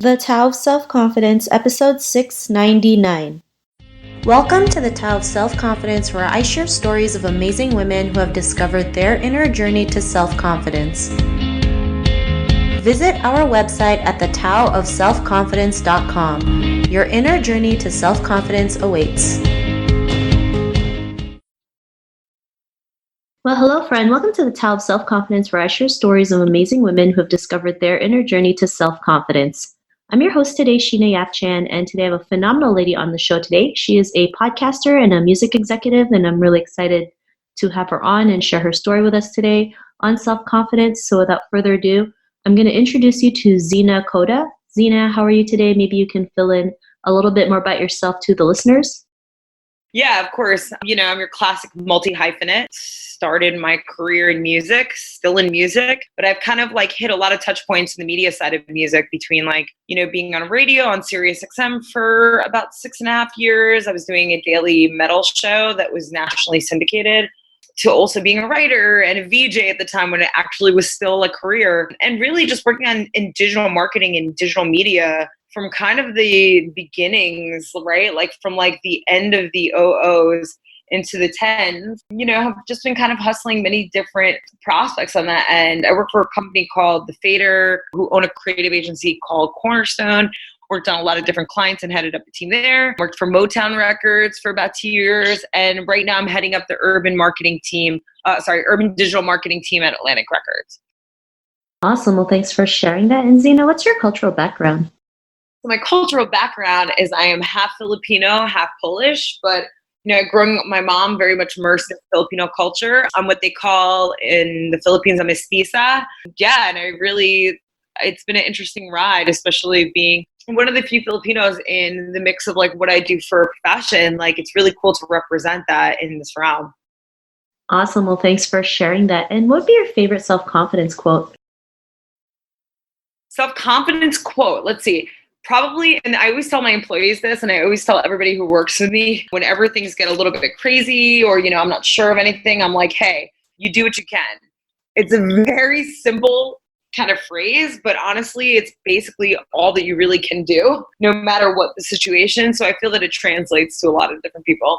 The Tao of Self-Confidence, episode 699. Welcome to the Tao of Self-Confidence, where I share stories of amazing women who have discovered their inner journey to self-confidence. Visit our website at thetaoofselfconfidence.com. Your inner journey to self-confidence awaits. Well, hello, friend. Welcome to the Tao of Self-Confidence, where I share stories of amazing women who have discovered their inner journey to self-confidence. I'm your host today, Sheena Yap-Chan, and today I have a phenomenal lady on the show today. She is a podcaster and a music executive, and I'm really excited to have her on and share her story with us today on self-confidence. So without further ado, I'm going to introduce you to Zeena Koda. Zeena, how are you today? Maybe you can fill in a little bit more about yourself to the listeners. Yeah, of course. I'm your classic multi-hyphenate. Started my career in music, still in music, but I've kind of hit a lot of touch points in the media side of music between being on radio on Sirius XM for about 6.5 years. I was doing a daily metal show that was nationally syndicated, to also being a writer and a VJ at the time when it actually was still a career, and really just working in digital marketing and digital media from kind of the beginnings, right? From the end of the 00s into the 10s, have just been kind of hustling many different prospects on that end. I work for a company called The Fader, who own a creative agency called Cornerstone. Worked on a lot of different clients and headed up a team there. Worked for Motown Records for about 2 years. And right now I'm heading up the urban digital marketing team at Atlantic Records. Awesome. Well, thanks for sharing that. And Zeena, what's your cultural background? So my cultural background is I am half Filipino, half Polish, but my mom very much immersed in Filipino culture. I'm what they call in the Philippines a mestiza. Yeah, and it's been an interesting ride, especially being one of the few Filipinos in the mix of what I do for fashion. It's really cool to represent that in this realm. Awesome. Well, thanks for sharing that. And what would be your favorite self-confidence quote? Self-confidence quote. Let's see. Probably, and I always tell my employees this, and I always tell everybody who works with me, whenever things get a little bit crazy or, I'm not sure of anything, I'm like, hey, you do what you can. It's a very simple kind of phrase, but honestly, it's basically all that you really can do, no matter what the situation. So I feel that it translates to a lot of different people.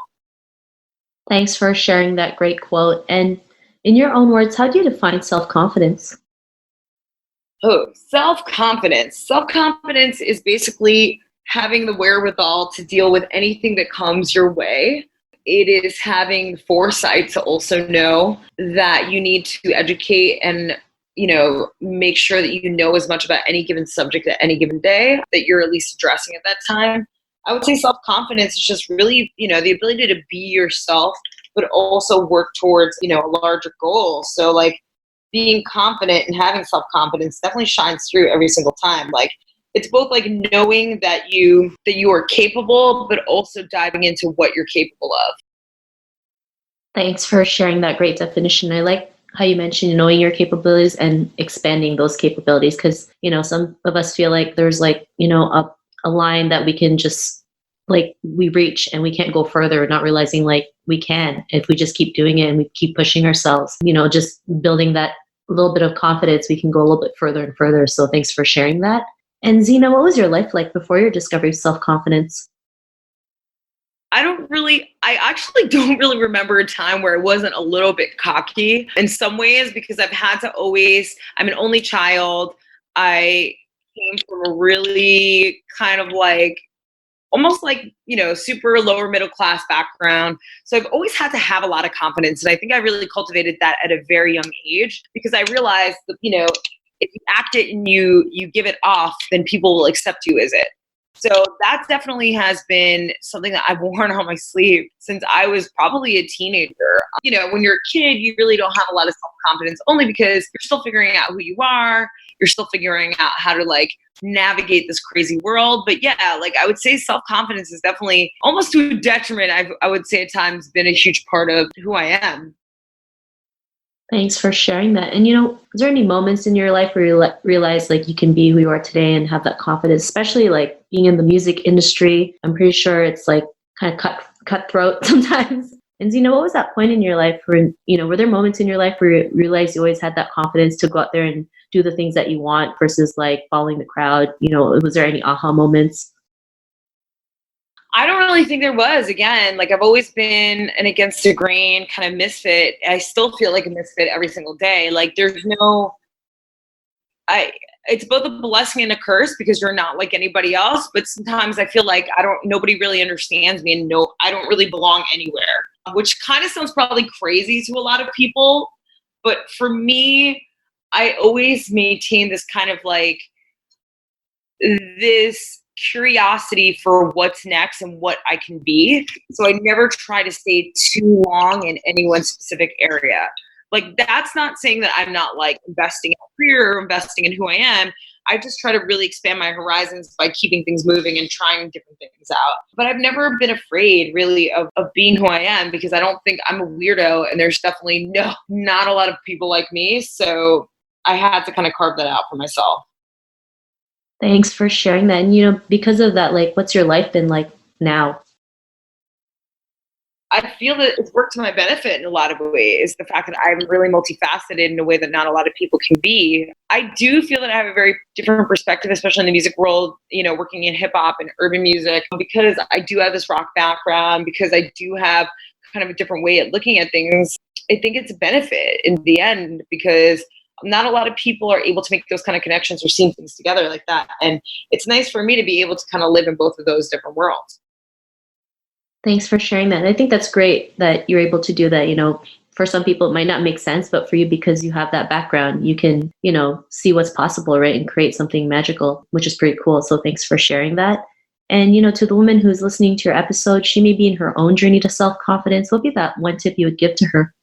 Thanks for sharing that great quote. And in your own words, how do you define self-confidence? Oh, self-confidence. Self-confidence is basically having the wherewithal to deal with anything that comes your way. It is having foresight to also know that you need to educate and, make sure that you know as much about any given subject at any given day that you're at least addressing at that time. I would say self-confidence is just really, the ability to be yourself, but also work towards, a larger goal. So being confident and having self-confidence definitely shines through every single time. It's both knowing that you are capable, but also diving into what you're capable of. Thanks for sharing that great definition. I like how you mentioned knowing your capabilities and expanding those capabilities, because, some of us feel like there's a line that we can just we reach and we can't go further, not realizing we can if we just keep doing it and we keep pushing ourselves, just building that little bit of confidence, we can go a little bit further and further. So thanks for sharing that. And Zeena, what was your life like before your discovery of self-confidence? I actually don't really remember a time where I wasn't a little bit cocky in some ways, because I'm an only child. I came from a really kind of almost super lower middle class background. So I've always had to have a lot of confidence. And I think I really cultivated that at a very young age, because I realized that, if you act it and you give it off, then people will accept you as it. So that definitely has been something that I've worn on my sleeve since I was probably a teenager. When you're a kid, you really don't have a lot of self-confidence, only because you're still figuring out who you are. You're still figuring out how to navigate this crazy world. But yeah, I would say self-confidence is definitely, almost to a detriment, I would say at times, been a huge part of who I am. Thanks for sharing that. And, is there any moments in your life where you realize you can be who you are today and have that confidence, especially being in the music industry? I'm pretty sure it's kind of cutthroat sometimes. And Zena, what was that point in your life where, were there moments in your life where you realized you always had that confidence to go out there and do the things that you want versus like following the crowd? Was there any aha moments? I don't really think there was. Again, like I've always been an against the grain kind of misfit. I still feel like a misfit every single day. Like it's both a blessing and a curse because you're not like anybody else. But sometimes I feel like nobody really understands me, and I don't really belong anywhere, which kind of sounds probably crazy to a lot of people. But for me, I always maintain this kind of like this curiosity for what's next and what I can be. So I never try to stay too long in any one specific area. Like, that's not saying that I'm not like investing in a career or investing in who I am. I just try to really expand my horizons by keeping things moving and trying different things out. But I've never been afraid really of being who I am, because I don't think I'm a weirdo, and there's definitely not a lot of people like me. So I had to kind of carve that out for myself. Thanks for sharing that. And, because of that, like, what's your life been like now? I feel that it's worked to my benefit in a lot of ways. The fact that I'm really multifaceted in a way that not a lot of people can be. I do feel that I have a very different perspective, especially in the music world, working in hip hop and urban music, because I do have this rock background, because I do have kind of a different way at looking at things. I think it's a benefit in the end, because not a lot of people are able to make those kind of connections or seeing things together like that. And it's nice for me to be able to kind of live in both of those different worlds. Thanks for sharing that. And I think that's great that you're able to do that. For some people, it might not make sense, but for you, because you have that background, you can, see what's possible, right? And create something magical, which is pretty cool. So thanks for sharing that. And, to the woman who's listening to your episode, she may be in her own journey to self-confidence. What would be that one tip you would give to her?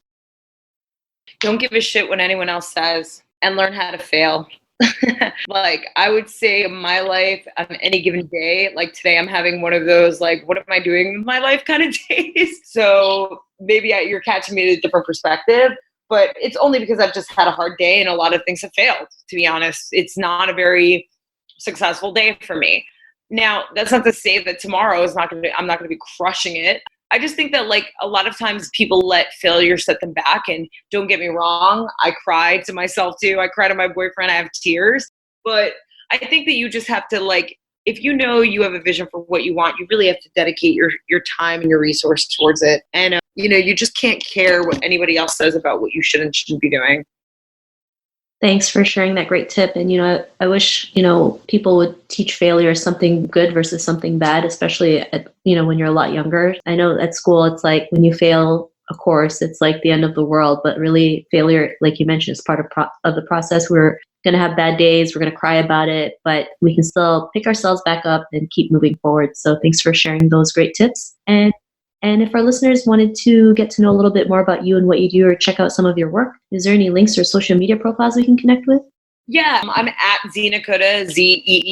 Don't give a shit what anyone else says, and learn how to fail. Like, I would say in my life on any given day, like today I'm having one of those, like, what am I doing with my life kind of days. So maybe you're catching me at a different perspective, but it's only because I've just had a hard day and a lot of things have failed, to be honest. It's not a very successful day for me. Now, that's not to say that tomorrow I'm not going to be crushing it. I just think that, like, a lot of times people let failure set them back. And don't get me wrong, I cried to myself too. I cried to my boyfriend. I have tears. But I think that you just have to, like, if you know you have a vision for what you want, you really have to dedicate your time and your resource towards it. And, you just can't care what anybody else says about what you should and shouldn't be doing. Thanks for sharing that great tip. And, I wish, people would teach failure as something good versus something bad, especially when you're a lot younger. I know at school, it's like when you fail a course, it's like the end of the world, but really failure, like you mentioned, is part of the process. We're going to have bad days. We're going to cry about it, but we can still pick ourselves back up and keep moving forward. So thanks for sharing those great tips. And if our listeners wanted to get to know a little bit more about you and what you do, or check out some of your work, is there any links or social media profiles we can connect with? Yeah, I'm at Zeena Koda, ZeenaKoda,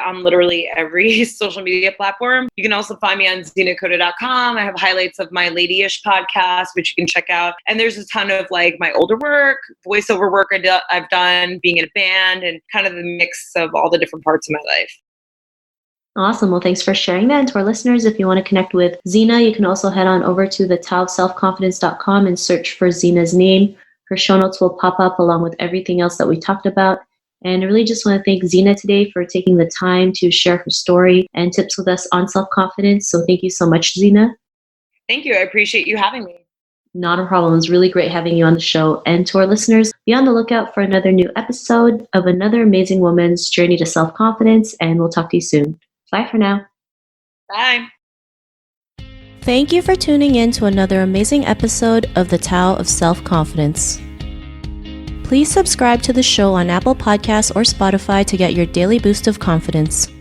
on literally every social media platform. You can also find me on zeenakoda.com. I have highlights of my Ladyish podcast, which you can check out. And there's a ton of like my older work, voiceover work I've done, being in a band, and kind of the mix of all the different parts of my life. Awesome. Well, thanks for sharing that. And to our listeners, if you want to connect with Zeena, you can also head on over to thetaoofselfconfidence.com and search for Zeena's name. Her show notes will pop up along with everything else that we talked about. And I really just want to thank Zeena today for taking the time to share her story and tips with us on self-confidence. So thank you so much, Zeena. Thank you. I appreciate you having me. Not a problem. It was really great having you on the show. And to our listeners, be on the lookout for another new episode of another amazing woman's journey to self-confidence. And we'll talk to you soon. Bye for now. Bye. Thank you for tuning in to another amazing episode of The Tao of Self-Confidence. Please subscribe to the show on Apple Podcasts or Spotify to get your daily boost of confidence.